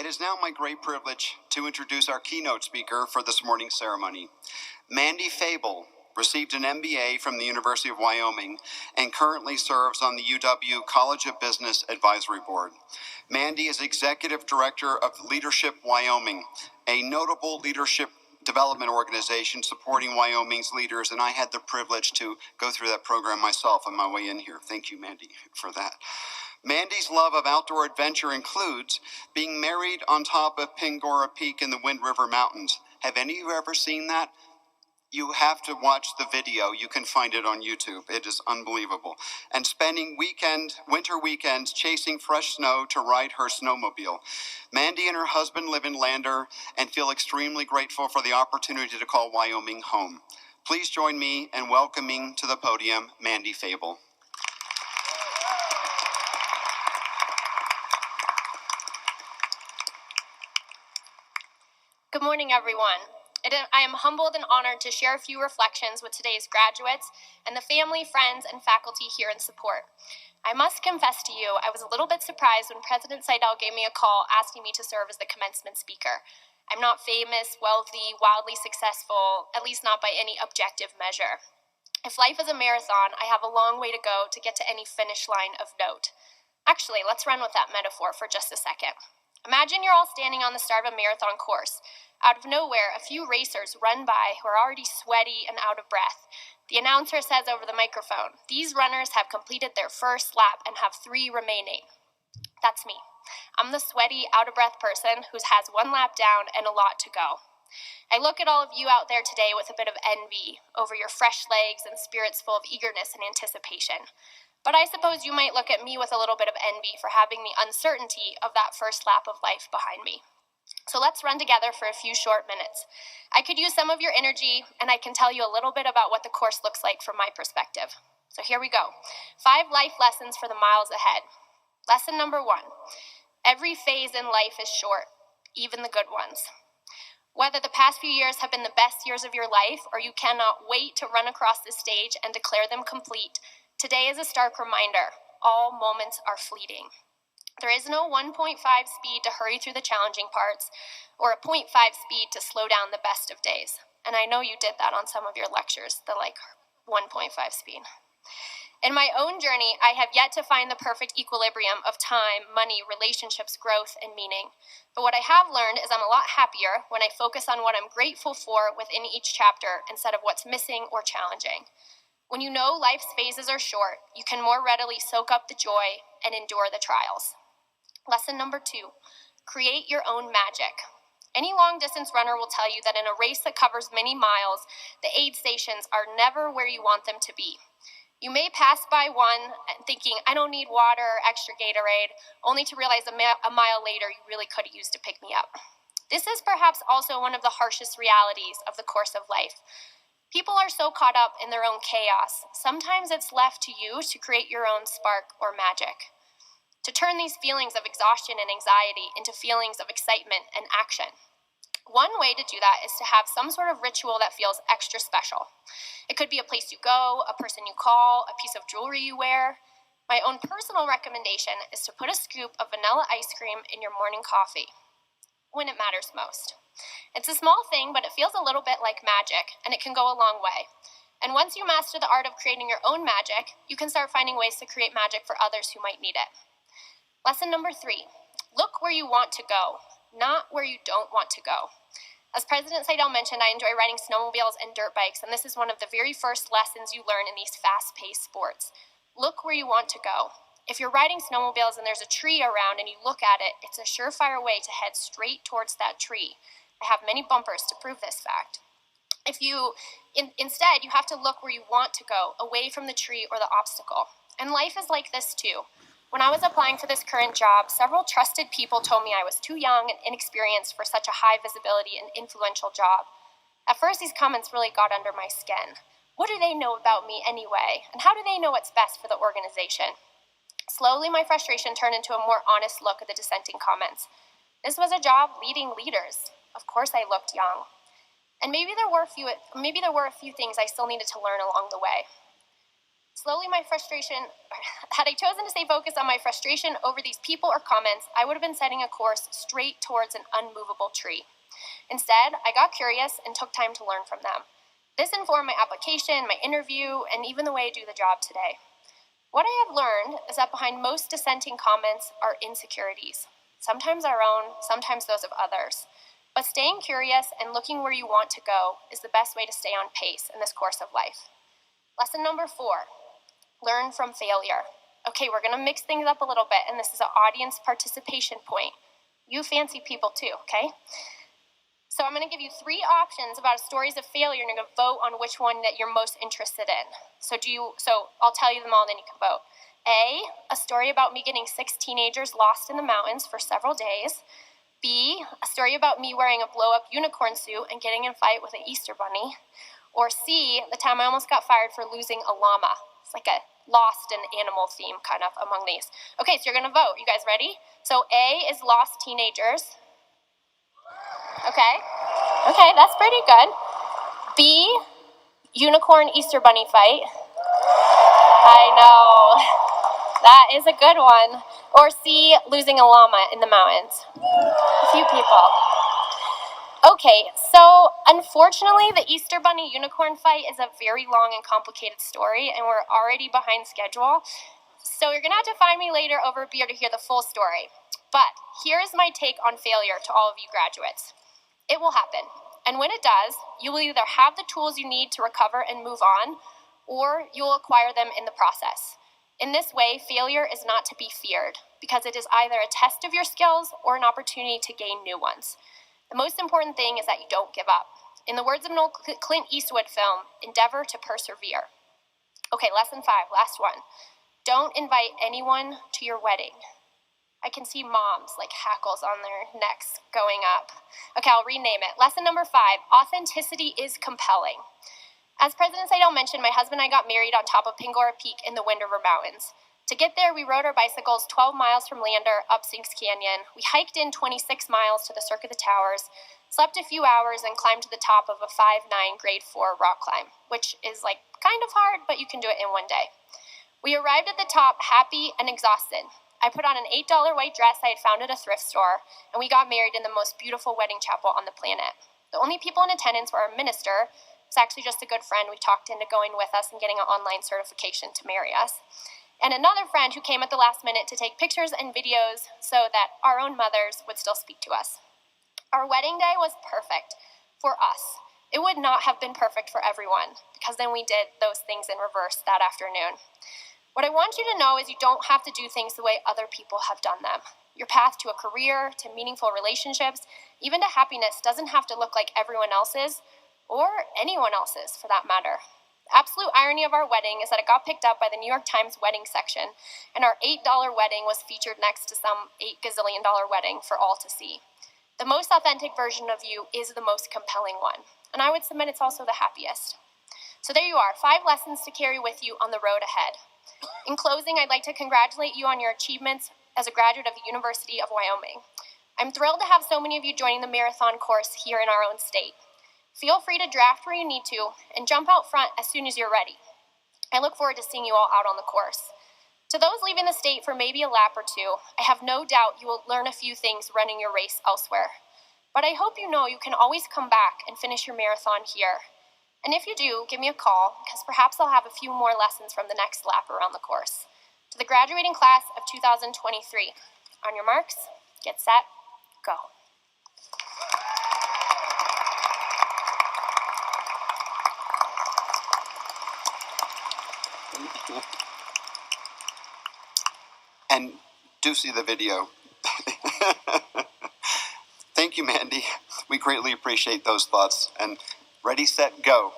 It is now my great privilege to introduce our keynote speaker for this morning's ceremony. Mandy Fabel received an MBA from the University of Wyoming and currently serves on the UW College of Business Advisory Board. Mandy is Executive Director of Leadership Wyoming, a notable leadership development organization supporting Wyoming's leaders, and I had the privilege to go through that program myself on my way in here. Thank you, Mandy, for that. Mandy's love of outdoor adventure includes being married on top of Pingora Peak in the Wind River Mountains. Have any of you ever seen that? You have to watch the video. You can find it on YouTube. It is unbelievable. And spending winter weekends chasing fresh snow to ride her snowmobile. Mandy and her husband live in Lander and feel extremely grateful for the opportunity to call Wyoming home. Please join me in welcoming to the podium Mandy Fabel. Good morning, everyone. I am humbled and honored to share a few reflections with today's graduates and the family, friends, and faculty here in support. I must confess to you, I was a little bit surprised when President Seidel gave me a call asking me to serve as the commencement speaker. I'm not famous, wealthy, wildly successful, at least not by any objective measure. If life is a marathon, I have a long way to go to get to any finish line of note. Actually, let's run with that metaphor for just a second. Imagine you're all standing on the start of a marathon course. Out of nowhere, a few racers run by who are already sweaty and out of breath. The announcer says over the microphone, "These runners have completed their first lap and have 3 remaining." That's me. I'm the sweaty, out-of-breath person who has 1 lap down and a lot to go. I look at all of you out there today with a bit of envy over your fresh legs and spirits full of eagerness and anticipation. But I suppose you might look at me with a little bit of envy for having the uncertainty of that first lap of life behind me. So let's run together for a few short minutes. I could use some of your energy, and I can tell you a little bit about what the course looks like from my perspective. So here we go. 5 life lessons for the miles ahead. Lesson number 1. Every phase in life is short, even the good ones. Whether the past few years have been the best years of your life, or you cannot wait to run across the stage and declare them complete, today is a stark reminder, all moments are fleeting. There is no 1.5 speed to hurry through the challenging parts, or a 0.5 speed to slow down the best of days. And I know you did that on some of your lectures, the 1.5 speed. In my own journey, I have yet to find the perfect equilibrium of time, money, relationships, growth, and meaning. But what I have learned is I'm a lot happier when I focus on what I'm grateful for within each chapter instead of what's missing or challenging. When you know life's phases are short, you can more readily soak up the joy and endure the trials. Lesson number 2, create your own magic. Any long-distance runner will tell you that in a race that covers many miles, the aid stations are never where you want them to be. You may pass by one thinking, I don't need water or extra Gatorade, only to realize a mile later you really could have used to pick me up. This is perhaps also one of the harshest realities of the course of life. People are so caught up in their own chaos, sometimes it's left to you to create your own spark or magic. To turn these feelings of exhaustion and anxiety into feelings of excitement and action. One way to do that is to have some sort of ritual that feels extra special. It could be a place you go, a person you call, a piece of jewelry you wear. My own personal recommendation is to put a scoop of vanilla ice cream in your morning coffee, when it matters most. It's a small thing, but it feels a little bit like magic, and it can go a long way. And once you master the art of creating your own magic, you can start finding ways to create magic for others who might need it. Lesson number 3, look where you want to go, not where you don't want to go. As President Seidel mentioned, I enjoy riding snowmobiles and dirt bikes, and this is one of the very first lessons you learn in these fast-paced sports. Look where you want to go. If you're riding snowmobiles and there's a tree around and you look at it, it's a surefire way to head straight towards that tree. I have many bumpers to prove this fact. Instead, you have to look where you want to go, away from the tree or the obstacle. And life is like this too. When I was applying for this current job, several trusted people told me I was too young and inexperienced for such a high visibility and influential job. At first, these comments really got under my skin. What do they know about me anyway? And how do they know what's best for the organization? Slowly, my frustration turned into a more honest look at the dissenting comments. This was a job leading leaders. Of course I looked young. And maybe there were a few things I still needed to learn along the way. Had I chosen to stay focused on my frustration over these people or comments, I would have been setting a course straight towards an unmovable tree. Instead, I got curious and took time to learn from them. This informed my application, my interview, and even the way I do the job today. What I have learned is that behind most dissenting comments are insecurities, sometimes our own, sometimes those of others. But staying curious and looking where you want to go is the best way to stay on pace in this course of life. Lesson number 4, learn from failure. Okay, we're gonna mix things up a little bit, and this is an audience participation point. You fancy people too, okay? So I'm gonna give you 3 options about stories of failure, and you're gonna vote on which one that you're most interested in. So I'll tell you them all, and then you can vote. A story about me getting 6 teenagers lost in the mountains for several days. B, a story about me wearing a blow-up unicorn suit and getting in a fight with an Easter bunny. Or C, the time I almost got fired for losing a llama. It's like a lost and animal theme kind of among these. Okay, so you're gonna vote. You guys ready? So A is lost teenagers. Okay, that's pretty good. B, unicorn Easter bunny fight. I know, that is a good one. Or C, losing a llama in the mountains. A few people. Okay, so unfortunately, the Easter bunny unicorn fight is a very long and complicated story, and we're already behind schedule. So you're gonna have to find me later over a beer to hear the full story. But here is my take on failure to all of you graduates. It will happen. And when it does, you will either have the tools you need to recover and move on, or you will acquire them in the process. In this way, failure is not to be feared, because it is either a test of your skills or an opportunity to gain new ones. The most important thing is that you don't give up. In the words of an old Clint Eastwood film, endeavor to persevere. Okay, lesson 5, last one. Don't invite anyone to your wedding. I can see moms like hackles on their necks going up. Okay, I'll rename it. Lesson number 5, authenticity is compelling. As President Seidel mentioned, my husband and I got married on top of Pingora Peak in the Wind River Mountains. To get there, we rode our bicycles 12 miles from Lander up Sinks Canyon. We hiked in 26 miles to the Cirque of the Towers, slept a few hours, and climbed to the top of a 5'9" grade 4 rock climb, which is like kind of hard, but you can do it in one day. We arrived at the top happy and exhausted. I put on an $8 white dress I had found at a thrift store, and we got married in the most beautiful wedding chapel on the planet. The only people in attendance were our minister. It's actually just a good friend we talked into going with us and getting an online certification to marry us, and another friend who came at the last minute to take pictures and videos so that our own mothers would still speak to us. Our wedding day was perfect for us. It would not have been perfect for everyone, because then we did those things in reverse that afternoon. What I want you to know is you don't have to do things the way other people have done them. Your path to a career, to meaningful relationships, even to happiness doesn't have to look like everyone else's, or anyone else's for that matter. The absolute irony of our wedding is that it got picked up by the New York Times wedding section, and our $8 wedding was featured next to some $8 gazillion wedding for all to see. The most authentic version of you is the most compelling one, and I would submit it's also the happiest. So there you are, 5 lessons to carry with you on the road ahead. In closing, I'd like to congratulate you on your achievements as a graduate of the University of Wyoming. I'm thrilled to have so many of you joining the marathon course here in our own state. Feel free to draft where you need to, and jump out front as soon as you're ready. I look forward to seeing you all out on the course. To those leaving the state for maybe a lap or 2, I have no doubt you will learn a few things running your race elsewhere. But I hope you know you can always come back and finish your marathon here. And if you do, give me a call, because perhaps I'll have a few more lessons from the next lap around the course. To the graduating class of 2023, on your marks, get set, go. And do see the video. Thank you, Mandy. We greatly appreciate those thoughts. And ready, set, go.